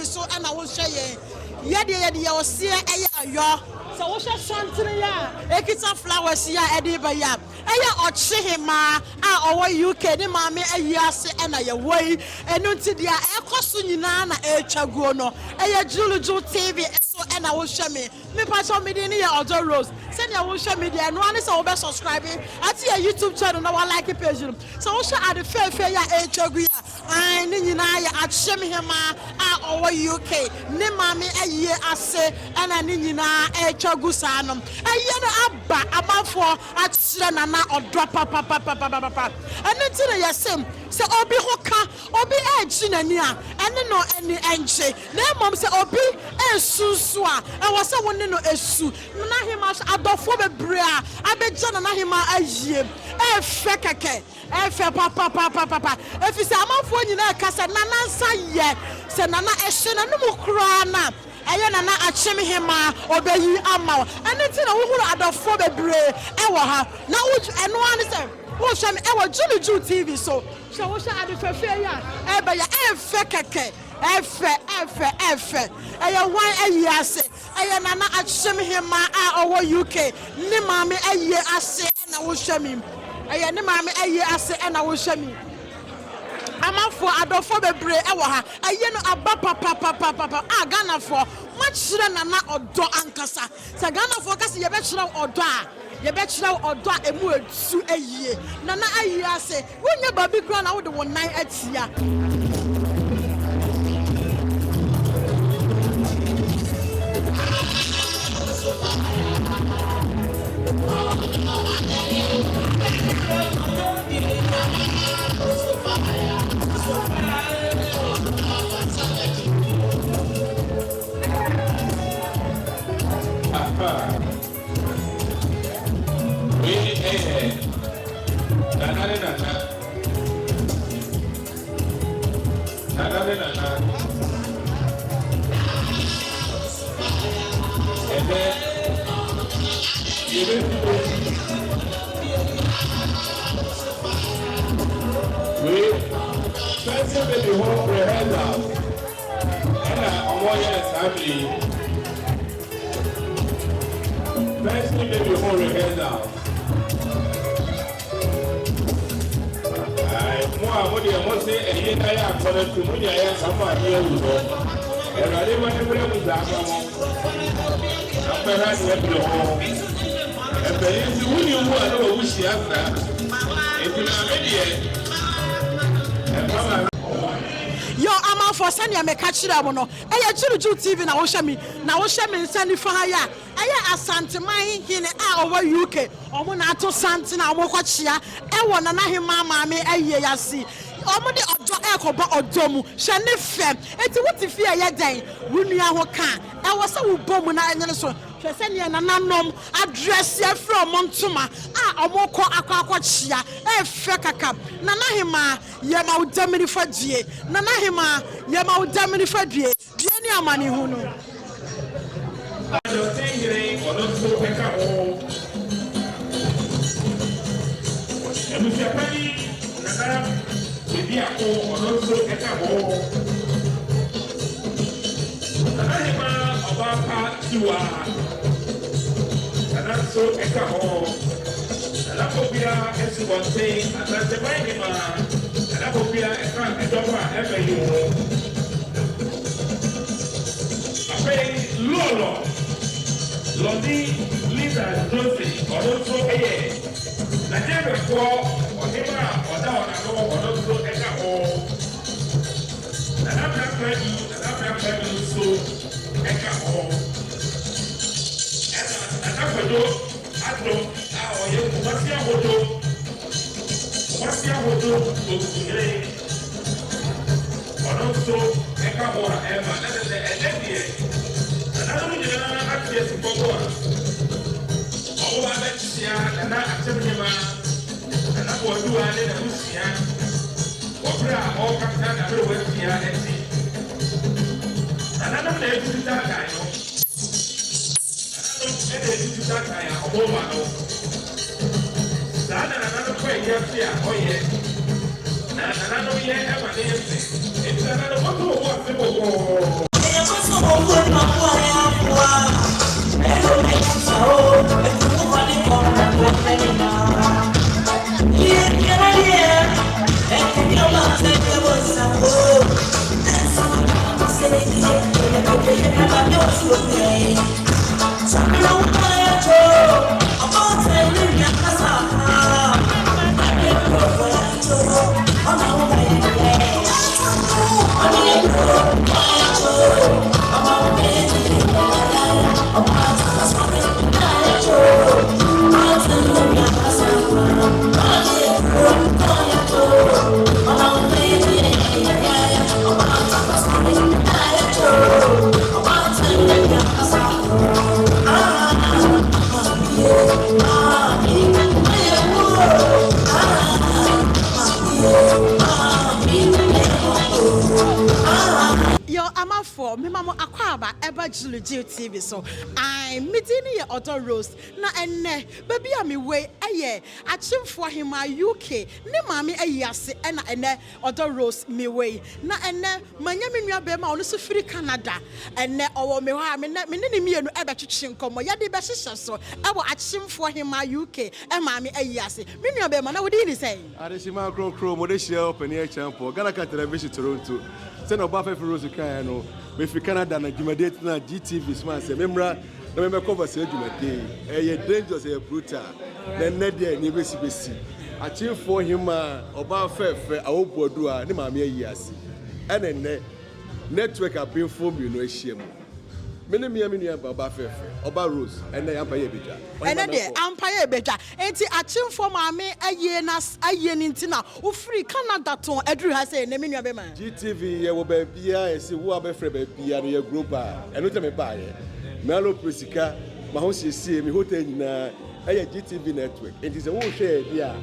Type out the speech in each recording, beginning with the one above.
so and I will share ye or see yo. So we shall something ya. Ekita flowers ya ediba ya. Eya ochi hemaa our UK ni mama eyase na ye way enu nti dia ekoso nyina na echaguo no. Eya Juu Tv so and I will share me person me dey near Other Rose. Send your social media no one is over subscribing at your YouTube channel no one like page. So we shall add the fair ya echagu ya. I ni nyina ya achi hemaa our UK ni mama eye ase na ni nyina echagu sanom. Eye no aba for achi na drop papa and until yasem say obi hoka obi edge nani a ene no eni enche na mom say obi esusu a e wo say woni no esu na hima adofo bebre a abeja na hima ayie e fe keke e fe papa e fi say amafo nyina kasa na nansa ye say nana ehye na no mukura na eye nana achim hima obeyi ama ene ti na wo huru adofo bebre e wo ha na wo eno an say wo hwe me e wo Juu TV so wo hwe adefefe ya e be ya e fe keke e fe eye wan ayi ase eye nana achim hima a owo UK ni mame ayi ase na wo hwe me eye ni mame ayi ase na wo hwe me amafo adofo bebre e wo ha aye no aba papa Ghana for machire nana odo ankasa se Ghana for kase ye be chire odo a ye be chire odo a emu esu ayie nana ayi ase wonya babi kra na wo de won nan atia Yo, I'm for Sanya me catch it no. Eya Juu TV na wo hwe me nsani fa ha ya. Eya asante man hine a over UK. Omo na ato sante na omo kwachia. E wo na hema maame aye yasi. Omo de odo ekoba odo mu hwe ne fem. Enti woti fi aye den. Wunua ho ka. E wo se wo bom na enye so. Hwe se ne na nanom address ya from Montuma. Omo ko akwachia. E fe kaka. Nana hema ye ma udamini fadie. Nana hema ye ma udamini fadie. Die ni amani hu no. Lodi Lisa Johnson, also a Nigeria for Ohima, or down and also Eka or and I'm ready, so Eka or and I'm going to do Wasia Hodo, or also Eka or Emma, and yes, Bobo. Oh, I bet you and I accept him. And I will do it in a Lucia. Opera, all Captain, everywhere here and see. And I don't know if that I know. And I don't know if that I am a woman. That another way here, oh, yes. And I know yet have an answer. It's another one who wants to go. For me, Mama Aquaba, ever Juu TV. So I'm meeting your auto roast. Na ene, baby, I'm away a year. I chim for him my UK. Ne mammy a yasi, and ene auto roast me way. Na ene, my name in bema on the free Canada. And ne or me, I mean, me and ever to chin come. Yadi Bashisha, so I will chim for him my UK and mammy a yasi. Minya bema, I would say. I just see my crow, Modesha open here, champo. Gonna cut television Toronto. Send a buffet for Rosicano. If you Canada na Jumadate na GTV smart say memra na me cover say Jumadate e dangerous e brutal na nadia ni besi achieve for him oba fefe awobodu a ne maame ayi ase ene network abin form you know ehia mu mene mia baba fefe oba rose ene ampaye beja ene de ampaye beja enti achieve for maame aye ni ntina wo free Canada ton adru ha say ne menua be ma GTV ye wo ba bia ese wo abefre ba bia no ye global eno te me ba ye melo presika ma ho siesie mi hotel nyina aye GTV network enti se wo hwe dia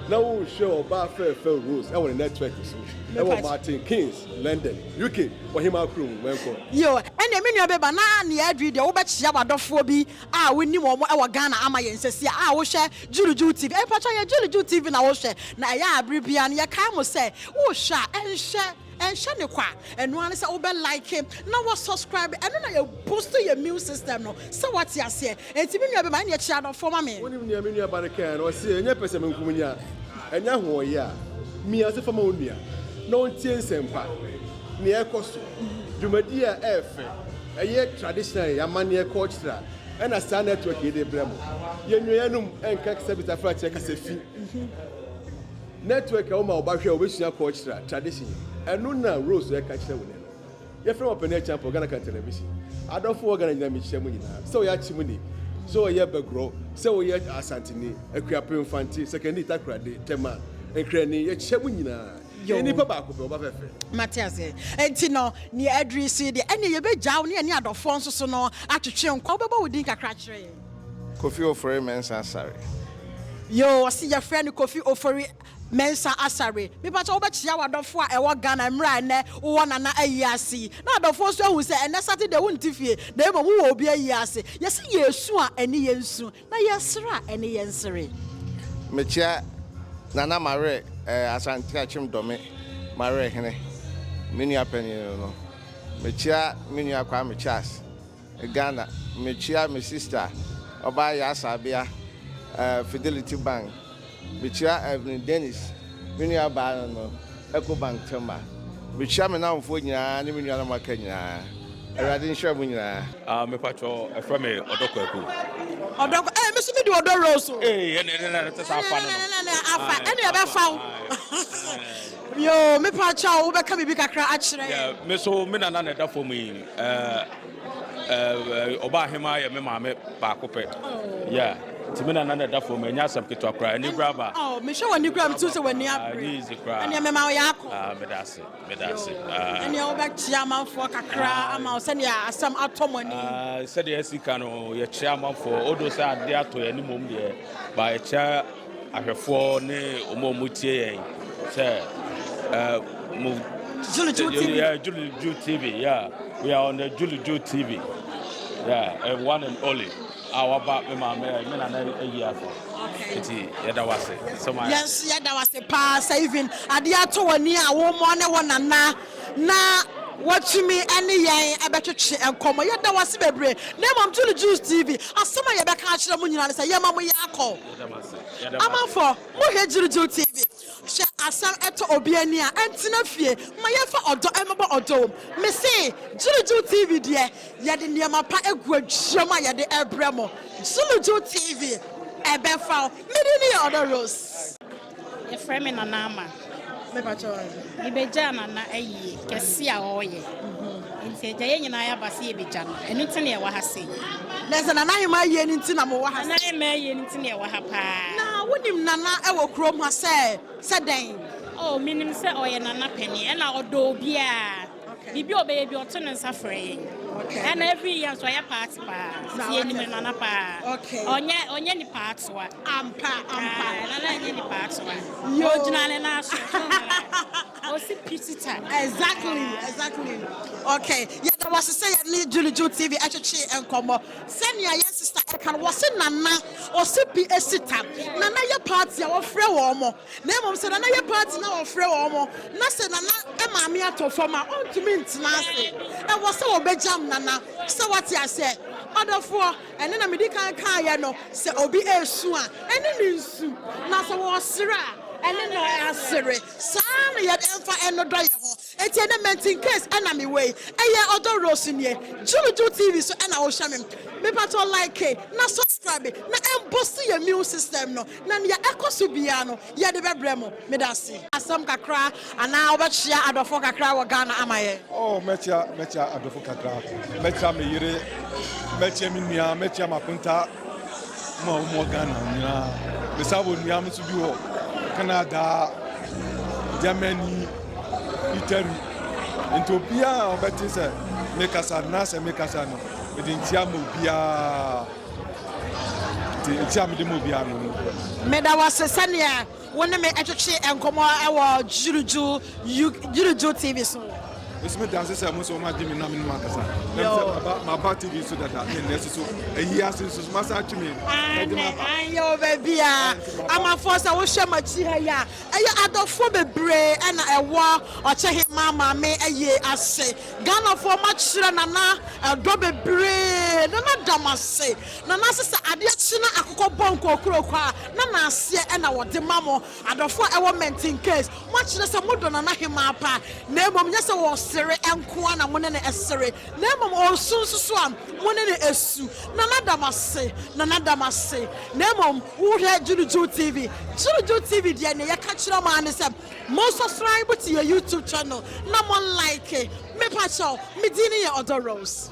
na wo hwe oba fefe rose e wo network so e wo Milton Keynes London UK wo hima krum wenko yo ene menua be ba na ne adru de wo ba chia wadofo bi a woni mo e wo Ghana ama ye nsese a wo hwe Juu TV e pacha ye Juu TV na wo hwe na ya abribia ne ye kai mo se wo hwa enhwe ne kwa eno ane se wo be like him na wo subscribe eno na ye boost your immune system no se what ya se enti menua be ma ne ye chia do for ma me woni menua ba ne kan no se enye pese menkumunya enya ho ya mi ase fama onua na ontie nsempa ne ekoso dwumadi a efe eye traditional yamane culture ena star network ye de bremo ye nnuanum enka kisabita fra che kasefi network o ma obahwe obesua culture tradition enu na rose e ka kire wona ye from open air champion Ghana television adofo Ghana nyina mi hye mu nyina so ya chimu ni so ye begro so ye asantini akuape mfanti second itakrade tema enkrani ye hye mu nyina ni papa ko be oba fefe Matthias enti no ni adrisi de ene ye bejaw ne ene adofo nso so no atwetwe nkwa obeba wodin kakra kire Kofi Ofori Mensa Asare yo see your friend Kofi Ofori Mensa Asare me pa cho obechia wadofo a ewo Ghana mra ne wo nana ayiase na adofo so hu se ene Saturday wonti fie na emo wo obi ayiase yesi yesu a ene yensu na yesra ene yensere mechia Nana Mare Asante achim dome Mare hene menua pani no mechia menua kwa mechas Ghana mechia my sister oba ya sabia Fidelity Bank mechia Evelyn Dennis menua ba no Eco Bank tema mechia me na mfo nyina ne menua na maka nyina erade nhwe mu nyina me pacho efra me odoko eku odoko me so me di odoro so ene te sa fa no afa ene e be fa yo me pacho wo be ka bibi kakra a kire me so me nana na da fo mu yi oba hemaa ye me maame ba kope Timina nana da for me nya sam keto akra ani graba me sure wani gram too so wani abre ani me ma ya ko medase ani o ba chairman for kakra ama o se ne asam atomani se de asika no ye chairman for odo se ade ato yani mom de ba ye cha ahwefo ne omomutie yen se Juu TV we are on the Juu TV and one and only our back me na ayiafo eti yeda wase so my yes yeda wase pa saving ade ato wani a wo mo ne wonana na watch me any yang abetwe enkomo yeda wase bebre na mam to the Juu TV asema ye beka akire mu nyina say ye mam ye akọ amafo mo he Juu TV she asam eto obi ani a entina fie ma ye fa odo emebo odo me say Juu TV de ye de niam pa egu adwam a ye de ebremo Juu TV ebefa me ni other rose ye frame na nama me pa cho ibeja na ayi kesi a oye nti eja ye nyina ya base ebeja no enu tene ye wa ha sei Nese na nahi ma ye ni ntina mo wa ha na ma ye ntine ye wa ha pa na wonim nana ewo krom ha se den oh minim se oye nana pani e na odo bia bibi obeye bi oto ne nsa frɛ and every year so ya party pa sie ni me nana pa onye ni party wa ampa nana nye ni party wa yo jina ne na so o si pitita exactly okay yeah that was say ni Juu TV actually enkomo senior your sister e kan was nana o si pi esita nana ye party a wo frɛ wo mo na mom se nana ye party na wo frɛ wo mo na se nana e ma me atofo ma on to me ntina ase e wo se wo bejam nana so what you say odofo ene na medi kan ya no se obi esu a ene ni nsu na so wo sira ene no asere saa ye emfa eno do ye ho eti ene mentin case ena me wey eye odo rose nie Juu TV so ena wo hwa me pato like na subscribe na emboss your immune system no na ya ekoso bia no ye de bebremo me da se asam kakra ana obechia adofo kakra wo Ghana amaye oh mechia adofo kakra mechia me yire mechia mi nua mechia makunta mo Ghana nya me sabo nua mso bi wo Canada Germany Italy Ethiopia obeti se me kasa na se me kasa no me dintia mo bia me de mo bia no me da was senia wona me etwetwe enkomo ewo Juu TV so It's me dance say mo so ma jimi na me no akasa ma ba TV so that me nese so eyi ase so ma sa twi me ayo baby ama force wo hwe machi ha ya eye adofo bebre na ewo oche hema mama eye ase Ghana for ma kire nana edo bebre nana damase nana sesa ade achi na akoko bonko okurokwa na ase na wode mamo adofo ewo mentin case mo kire se modo nana hema pa na emom nya se wo sere enko na mo ne esere na emom osunsusu am mo ne esu nana damase na emom wo hwe Juu TV de ne ye ka kire ma ne se mo subscribe to your YouTube channel na mo like me pa show me dini ye other rose